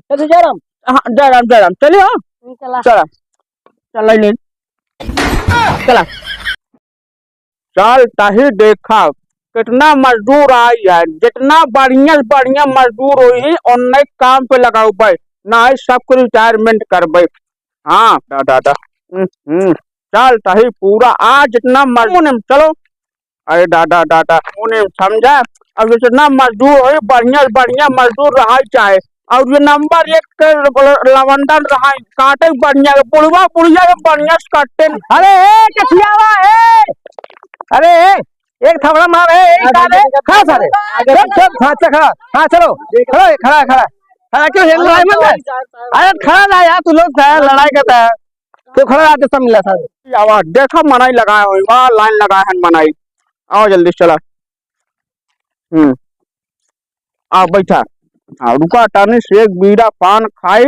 कैसे जयराम? हाँ जयराम जयराम चलिए। हाँ चला चला चल नहीं चला चल तही देखा कितना मजदूर आई है। जितना बढ़िया से बढ़िया मजदूर हुई उन्ने काम पे लगाऊ भाई ना ही सबको रिटायरमेंट कर भाई। हाँ दादा चल तही पूरा आज जितना मजदूर चलो। अरे दादा दादा उन्हें समझा। अब जितना मजदूर हो बढ़िया से बढ़िया मजदूर रहा चाहे और ये नंबर एक के लवंडन रहा काटे बढ़िया बुढ़वा बुढ़िया के बढ़िया से काटते। अरे कथियावा है। अरे एक थमड़ा मार है एक काले खा सारे सब हाथ से खड़ा। हाँ चलो खड़ा खड़ा खड़ा खड़ा क्यों है लड़ाई मत कर। अरे खड़ा ना यार तू लोग लड़ाई करता है तो खड़ा आते सब मिला सारे। आवाज देखो मनाई लगाए हो वहाँ लाइन लगाए हैं मनाई। आओ जल्दी चला। आओ बैठा। हाँ रुका टानी से एक बीड़ा पान खाई।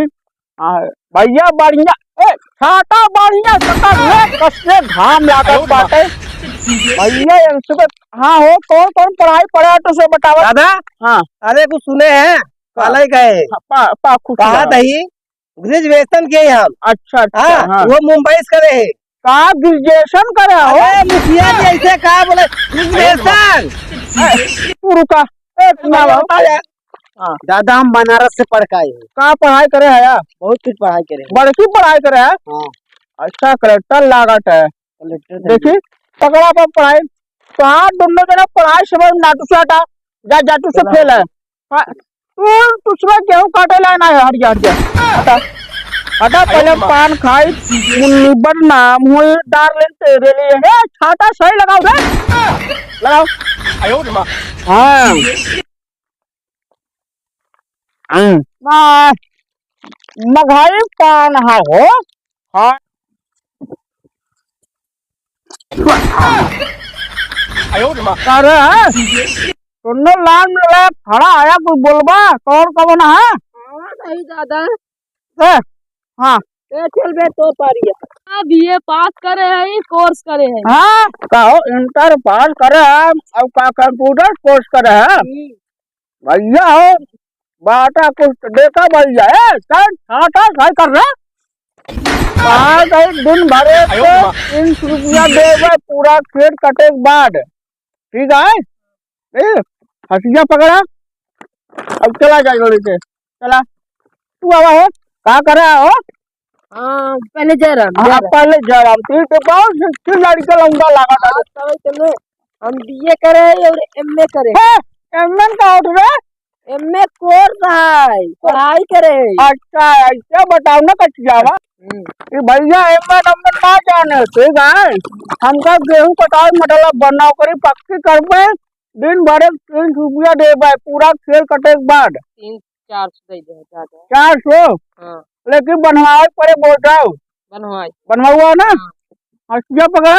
भैया बढ़िया ए छाता बढ़िया कसने घाम लागत बाटे भैया। हाँ हो कौन कौन पढ़ाई पढ़ा तो से बताओ दादा। हाँ अरे कुछ सुने हैं काला ही कहे कहा दही ग्रेजुएशन किए हम। अच्छा अच्छा हाँ। वो मुंबई से करे है। कहा ग्रेजुएशन करे हो मुखिया जी ऐसे कहा बोले ग्रेजुएशन। तू रुका एक दादा हम बनारस से पढ़ के आए हैं। कहाँ पढ़ाई करे है यार? बहुत कुछ पढ़ाई करे बड़की पढ़ाई करे है। हाँ। अच्छा कलेक्टर लागत है। देखी पकड़ा पर पढ़ाई तो हाँ दोनों जना पढ़ाई समझ नाटू से हटा जा जाटू से फेल है। तू तुझमें गेहूं काटे लाना है हरिया हरिया हटा हटा पहले पान खाई मुन्नी नाम हुई डार्लिंग तेरे लिए है छाता सही लगाओ रे लगाओ। हाँ मघाई पान है हो। हाँ अरे सुनो लाइन में खड़ा आया कुछ बोलबा कौन कौन है? नहीं दादा हाँ चल बे तो पारिया बीए पास करे है कोर्स करे है। हाँ कहो इंटर पास करे है अब का कंप्यूटर कोर्स करे है भैया हो बाटा कुछ देखा भैया है छाता सही कर रहे दिन भरे 300 रुपया दे पूरा खेत कटे के बाद ठीक है। हसिया पकड़ा अब चला जाए गाड़ी से चला। तू आवा हो कहा कर रहा हो? हाँ पहले जयराम पहले जयराम फिर गाड़ी का लंबा लगा था। हम बीए करे और एमए करे। एमए का उठ रहे एमए कोर्स है पढ़ाई करे। अच्छा अच्छा बताओ ना कचियावा भैया एमए नंबर ना जाने ठीक है। हमका गेहूं कटाई मतलब बनाओ करी पक्की कर पे दिन भरे 300 रुपया दे पूरा खेल कटे के बाद 400। लेकिन बनवाए पड़े बोल जाओ बनवा ना। हसिया पकड़ा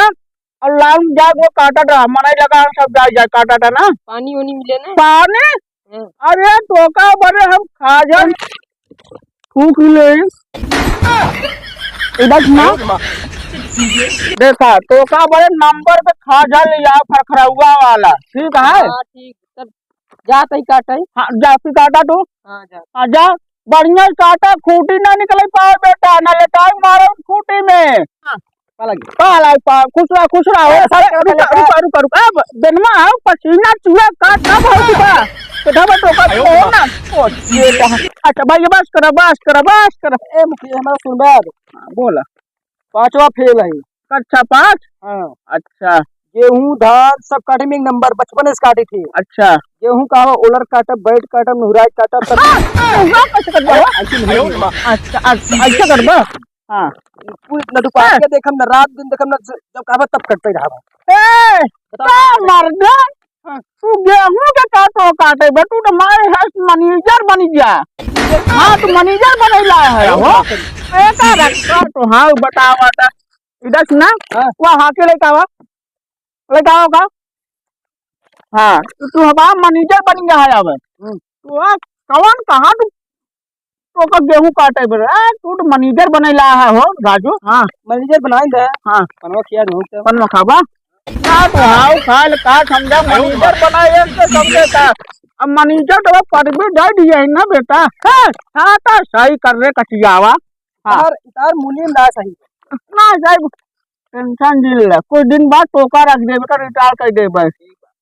और लाइन जाए वो काटा था मनाई लगा सब जाए काटा था ना। पानी वानी मिले ना पानी अरे टोका बने हम खा जाए फूक ले इधर ना देखा टोका बड़े नंबर पे खा जा लिया फरखरौआ वाला ठीक है। ठीक तब जा तई काटे। हाँ जा फिर काटा तू। हाँ जा बढ़िया काटा खूटी ना निकले पाओ बेटा ना लेटाई मारो खूटी में खुश रहा हो। रुका दिनमा आओ पसीना चूहा काटा बहुत टोका ना। अच्छा भाई बस कर ए मुखिया हमारा सुन बात बोला 5वां फेल है। अच्छा 5। हाँ अच्छा गेहूं धान सब काटे में एक नंबर बचपन से काटे थे। अच्छा गेहूं का ओलर काटा बैठ काटा नुहराई काटा अच्छा ऐसा कर दो। हाँ न दुकान के देखम न रात दिन देखम न जब कहबा तब कटते रहा मर्द तू गेहूं के काटो काटे बे तू तो मारे है मैनेजर बन गया। हाँ तू मैनेजर बनेला है हो ऐसा रखा तो। हाँ बताओ बता इधर सुना वो हाके लेके का हाँ तू हमारा मैनेजर बन गया है। अब तू कौन कहाँ तो का गेहूं काटे बे तू तो मैनेजर बनेला है हो राजू। हाँ मैनेजर बनाए दे। हाँ बनवा किया बनवा खाबा का तो हाउ खाल का समझा मैनेजर बनाए तो समझे का अब मैनेजर तो पद भी दे दिए है ना बेटा है। हाँ तो सही कर रहे कचियावा। हाँ तार मुनीम ना सही ना साहब टेंशन दिल कुछ दिन बाद टोका रख दे बेटा रिटायर कर दे बस।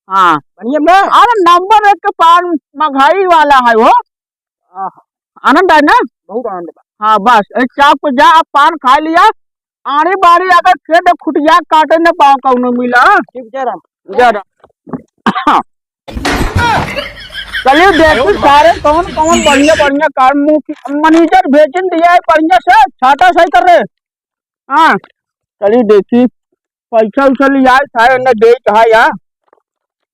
हाँ बढ़िया ना। अरे नंबर 1 के पान महंगाई वाला है वो। आनंद है ना। बहुत आनंद। हाँ बस एक चाप पे जा अब पान खा लिया आड़ी बाड़ी अगर खेत खुटिया काटे न पाओ कौनो मिला। ठीक जयराम। हाँ। चलिए देखिए सारे कौन कौन बढ़िया बढ़िया कार मैनेजर भेजन दिया है बढ़िया से छाता सही कर रहे। हाँ चलिए देखिए पैसा उसा लिया सारे ने दे कहा यार।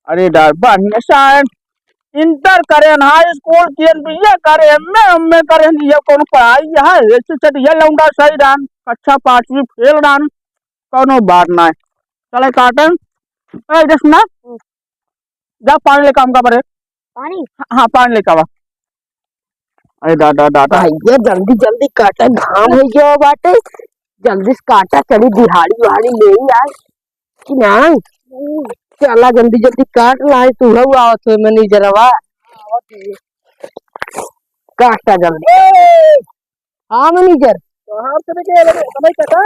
अरे डाल बढ़िया सारे इंटर करे ना स्कूल की बीए करे एमए करे ये कौन पढ़ाई है ऐसे चटिया लौंडा सही डान अच्छा 5वीं फेल डान कौनो बात ना है। चले काटन ए जसना जा पानी ले काम का पड़े। पानी हाँ पानी लेकर आवा। अरे दादा दादा भैया जल्दी जल्दी काटा घाम हो गया बाटे जल्दी से काटा चली दिहाड़ी वहाड़ी ले ही आए कि ना चला जल्दी जल्दी काट लाए तू आवत हो मैनेजरवा काटा जल्दी। हाँ मैनेजर कहां से के समय कटा।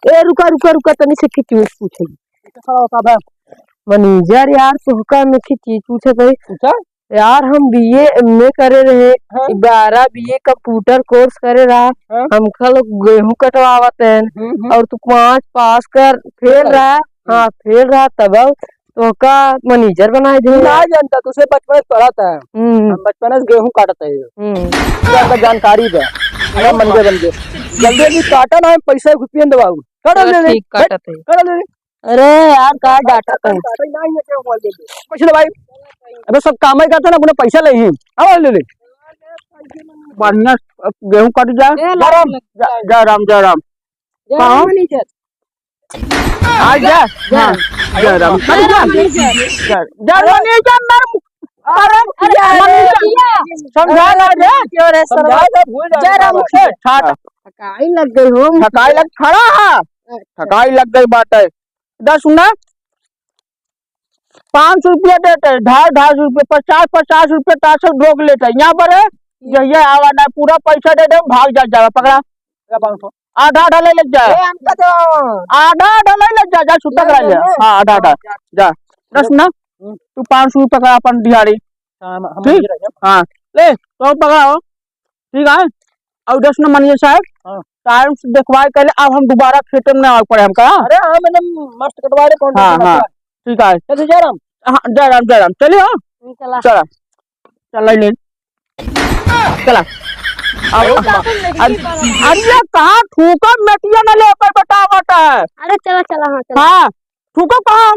ए रुका रुका रुका तनी से की चीज पूछे खड़ा होता है मैनेजर यार तुहका में की चीज पूछे भाई पूछा यार हम बीए एमए करे रहे 12 बीए कंप्यूटर कोर्स करे रहा हम लोग गेहूं कटवावत हैं और तू 5 पास कर फेल रहा। हाँ फेल रहा तब तो का मैनेजर बनाए दे ना जानता तुझे बचपन से पढ़ा था हम बचपन से गेहूं काटते हैं जानकारी दे मैं मैनेजर बन गए जल्दी जल्दी काटा ना पैसा रुपये दबाऊ काटा ले ले काटा ले। अरे यार का डाटा का कुछ ना भाई अबे सब काम ही करते ना अपने पैसा ले ही आओ ले ले बढ़िया गेहूं कट जाए। जय राम जय राम मैनेजर आ जा। हाँ जय राम समझा ना जय राम थकाई लग गई हो थकाई लग खड़ा है थकाई लग गई बात है। दस सुना 500 रुपया देते 250 रुपये 50 रुपये तासक रोक लेते यहाँ पर है ये आवा ना पूरा पैसा दे दे भाग जा पकड़ा आधा आधा ले लग जाए आधा आधा ले लग जा छुट्टा करा ले। हाँ आधा आधा जा दस ना तू 500 रुपये पकड़ा अपन दिहाड़ी ठीक। हाँ ले तो पकड़ाओ ठीक है और 10 ना मैनेजर साहब टाइम से देखवाए पहले अब हम दोबारा खेत में आवे पड़े हमका। अरे हाँ मैंने मस्त कटवा रहे कौन। हाँ हाँ ठीक है कैसे जयराम। हाँ जय राम चलिए। हाँ चला चल ले चला अरे कहाँ ठूका मेटिया न ले पर बता बता है। अरे चला चला हाँ चला हाँ ठूका कहाँ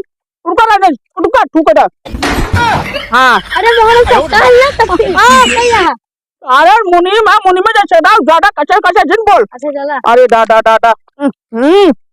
रुका ना रुका ठूका जा। हाँ अरे मोहन सकता है ना तब हां सही है। अरे मुनीम है मुनीम जैसे ज्यादा कचर कचर जिन बोल। अच्छा चला अरे दादा